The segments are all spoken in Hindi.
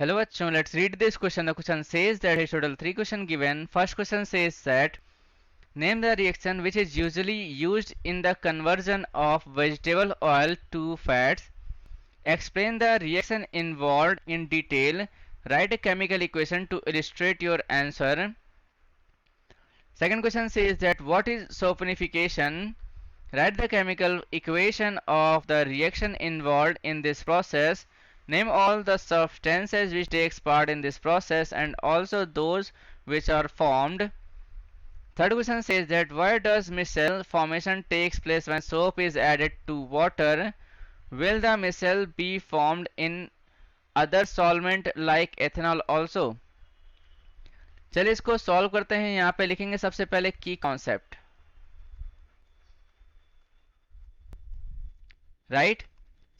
Hello, Achon. Let's read this question. The question says that it's total three questions given. First question says that name the reaction which is usually used in the conversion of vegetable oil to fats. Explain the reaction involved in detail. Write a chemical equation to illustrate your answer. Second question says that what is saponification? Write the chemical equation of the reaction involved in this process. Name all the substances which takes part in this process and also those which are formed. Third question says that why does micelle formation takes place when soap is added to water? Will the micelle be formed in other solvent like ethanol also? चलिए इसको सॉल्व करते हैं। यहाँ पे लिखेंगे सबसे पहले की कॉन्सेप्ट, राइट।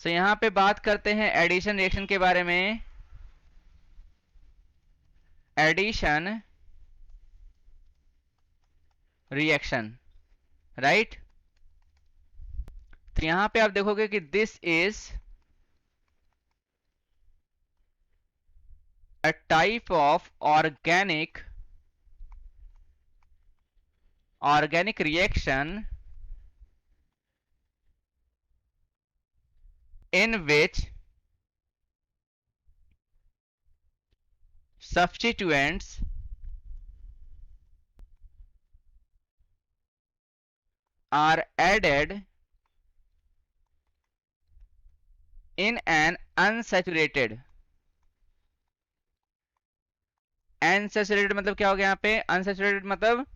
सो यहाँ पे बात करते हैं एडिशन रिएक्शन के बारे में। Addition reaction, right. तो यहाँ पे आप देखोगे कि this is a type of organic reaction in which substituents are added in an unsaturated मतलब क्या हो गया यहाँ पे? अनसैचुरेटेड मतलब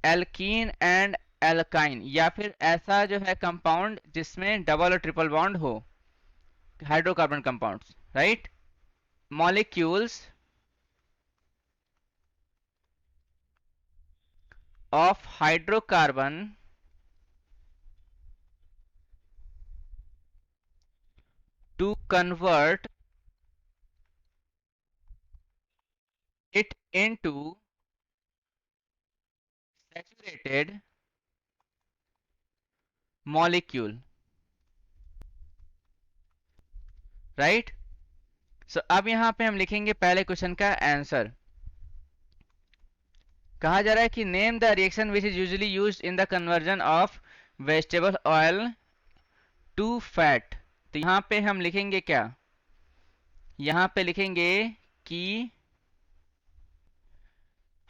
एल्कीन एंड एल्काइन, या फिर ऐसा जो है कंपाउंड जिसमें डबल और ट्रिपल बॉन्ड हो, hydrocarbon compounds, right. Molecules of hydrocarbon to convert it into saturated molecule, right. So अब यहां पे हम लिखेंगे पहले क्वेश्चन का आंसर। कहा जा रहा है कि name the reaction which is usually used in the conversion of vegetable oil to fat. तो यहां पे हम लिखेंगे क्या? यहां पे लिखेंगे कि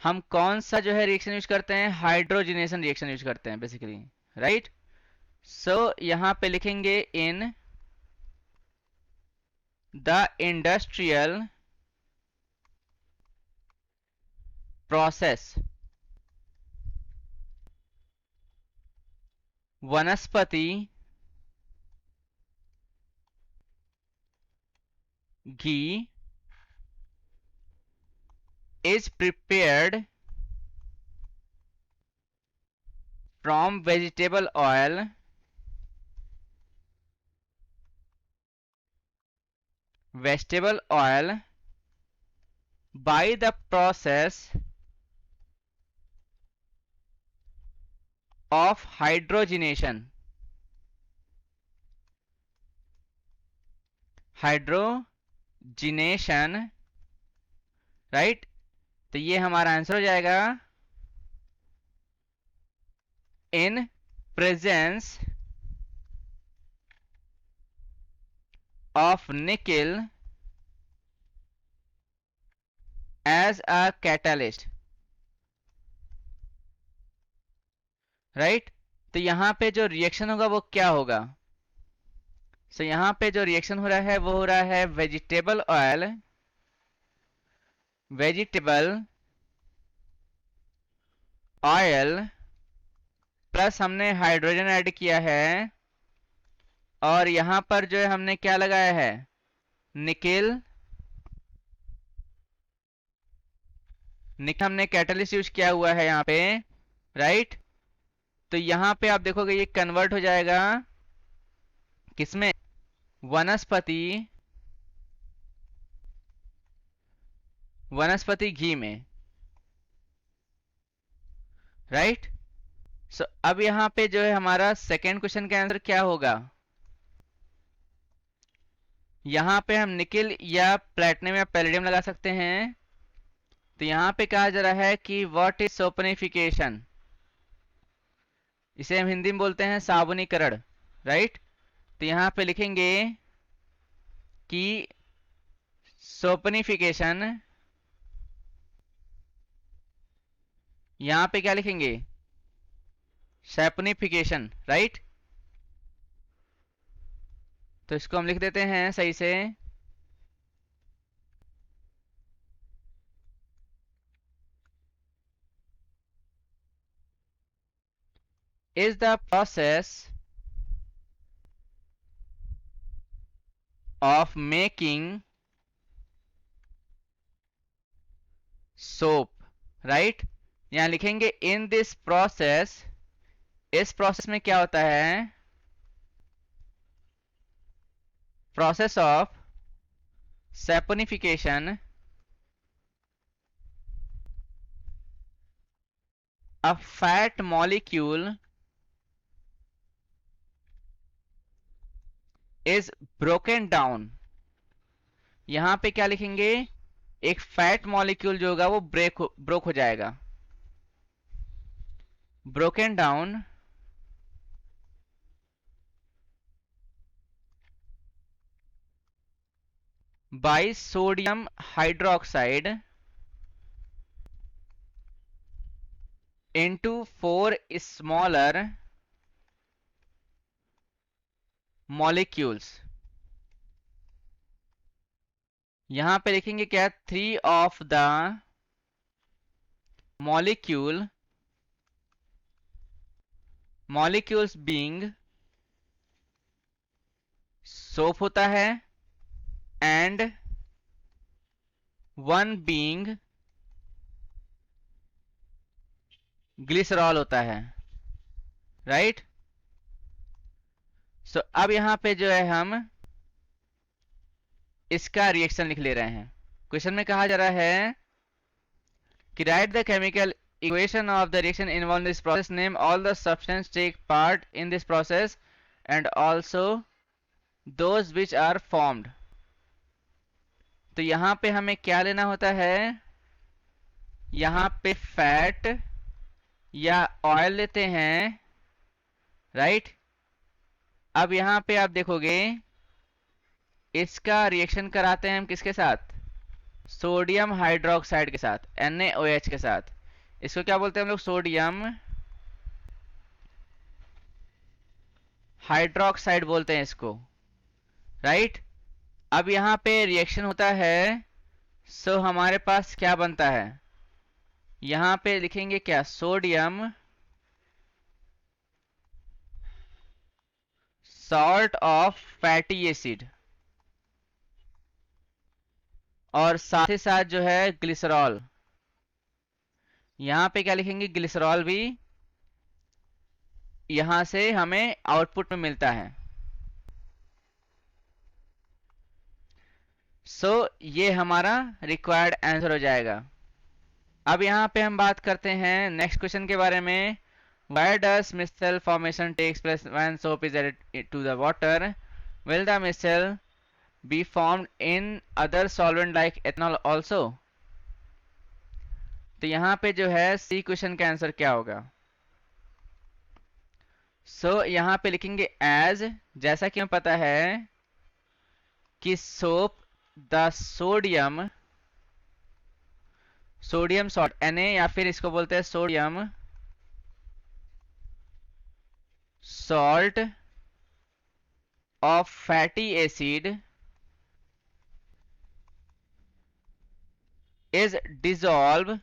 हम कौन सा जो है रिएक्शन यूज करते हैं? हाइड्रोजनेशन रिएक्शन यूज करते हैं बेसिकली, राइट। सो यहां पे लिखेंगे इन द इंडस्ट्रियल प्रोसेस वनस्पति घी is prepared from vegetable oil by the process of hydrogenation, right. तो ये हमारा आंसर हो जाएगा in presence of nickel as a catalyst, right. तो यहां पे जो रिएक्शन होगा वो क्या होगा? सो यहां पे जो रिएक्शन हो रहा है वो हो रहा है वेजिटेबल ऑयल प्लस हमने हाइड्रोजन ऐड किया है, और यहां पर जो है हमने क्या लगाया है? निकेल हमने कैटलिस्ट यूज किया हुआ है यहाँ पे, राइट। तो यहाँ पे आप देखोगे ये कन्वर्ट हो जाएगा किसमें? वनस्पति घी में, राइट। सो अब यहाँ पे जो है हमारा सेकेंड क्वेश्चन का आंसर क्या होगा? यहाँ पे हम निकिल या प्लेटिनम या पैलेडियम लगा सकते हैं। तो यहाँ पे कहा जा रहा है कि व्हाट इज सोपनिफिकेशन, इसे हम हिंदी में बोलते हैं साबुनीकरण, राइट। तो यहाँ पे लिखेंगे कि सोपनिफिकेशन, यहाँ पे क्या लिखेंगे, सैपनिफिकेशन, राइट। तो इसको हम लिख देते हैं सही से, is the process of making soap, right. यहां लिखेंगे इन दिस प्रोसेस, इस प्रोसेस में क्या होता है, process of saponification, a fat molecule is broken down। यहां पे क्या लिखेंगे, एक फैट मॉलिक्यूल जो होगा वो ब्रोक हो जाएगा, broken down by sodium hydroxide into 4 smaller molecules। यहां पे लिखेंगे क्या, 3 of the molecules being soap होता है and 1 being ग्लिसरॉल होता है, राइट। सो अब यहां पे जो है हम इसका रिएक्शन लिख ले रहे हैं। क्वेश्चन में कहा जा रहा है कि right the chemical equation of the reaction involved in this process, name all the substances take part in this process and also those which are formed। तो यहां पे हमें क्या लेना होता है, यहां पे फैट या ऑयल लेते हैं, राइट। अब यहां पे आप देखोगे इसका रिएक्शन कराते हैं हम किसके साथ, सोडियम हाइड्रोक्साइड के साथ, NaOH के साथ। इसको क्या बोलते हैं हम लोग, सोडियम हाइड्रोक्साइड बोलते हैं इसको, राइट। अब यहां पे रिएक्शन होता है, सो हमारे पास क्या बनता है, यहां पे लिखेंगे क्या, sodium salt of fatty acid और साथ ही साथ जो है ग्लिसरॉल। यहां पे क्या लिखेंगे, ग्लिसरॉल भी यहां से हमें आउटपुट में मिलता है। सो ये हमारा रिक्वायर्ड आंसर हो जाएगा। अब यहां पे हम बात करते हैं नेक्स्ट क्वेश्चन के बारे में, where does micelle formation takes place when soap is added to the water, will the micelle be formed in other solvent like ethanol also। तो यहां पे जो है सी क्वेश्चन का आंसर क्या होगा, यहां पे लिखेंगे एज, जैसा कि हमें पता है कि soap the sodium salt Na, या फिर इसको बोलते हैं sodium salt of fatty acid is dissolve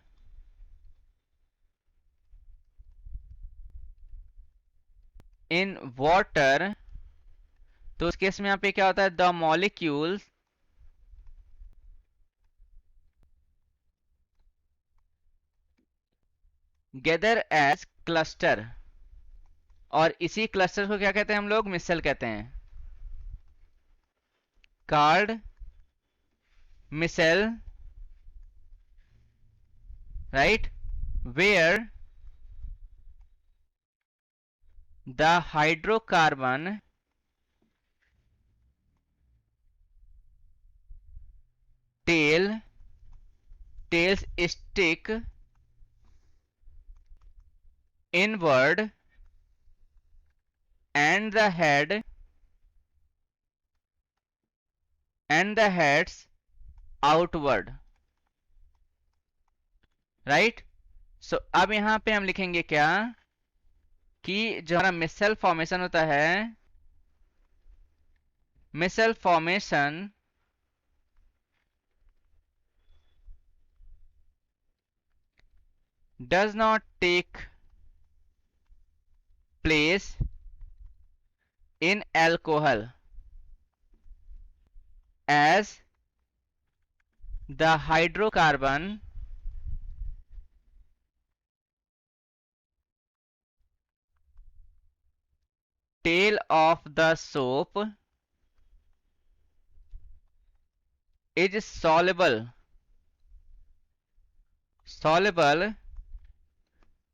in water. तो उस केस में यहां पे क्या होता है, the molecules gather as cluster, और इसी क्लस्टर को क्या कहते हैं हम लोग, मिसल कहते हैं, card micelle, right, where the hydrocarbon tail, tails stick inward and the heads outward, right. So अब यहां पे हम लिखेंगे क्या कि जो हमारा मिसल फॉर्मेशन होता है, मिसल formation does not take place in alcohol as the hydrocarbon tail of the soap is soluble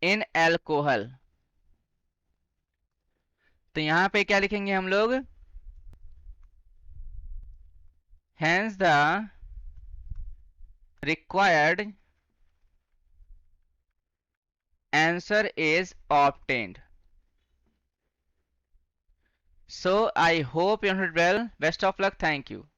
in alcohol। तो यहां पे क्या लिखेंगे हम लोग, hence the required answer is obtained। So I hope you understood well. Best of luck. Thank you.